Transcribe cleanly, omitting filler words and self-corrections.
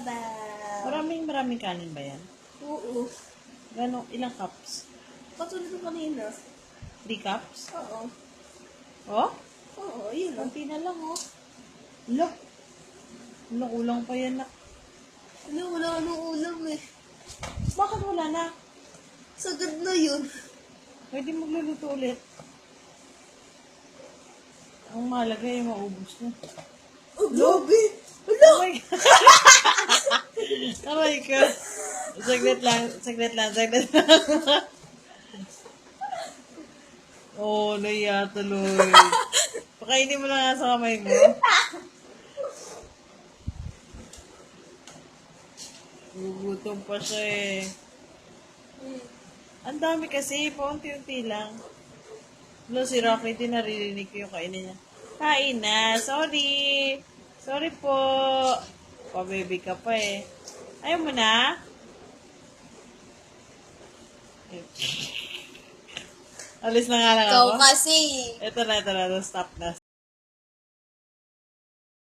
Sabaw. Maraming kanin ba yan? Oo. Ilang cups? Katulad ng kanina. 3 cups? Oo. Oh? Oo, yun lang. Kunti na lang, oh. Lo. Ulang pa yan na. Ano, wala nang ulam eh. Bakit wala na? Sagad na yun. Pwede magluluto ulit. Ang mahalaga ay maubos na. Oh, grabe. Oh my God. Oh my God. Saglit lang. Oh, naiya tuloy. Pakainin mo na nga sa kamay mo. Gugutom pa siya eh. Ang dami kasi, paunti-unti lang. Wala, si Rocky din naririnig ko yung kainin niya. Kain na, sorry. Sorry po. Pa-baby ka pa eh. Ayaw mo na? Alis na nga lang Ikaw ako. kasi. Ito na. Stop na.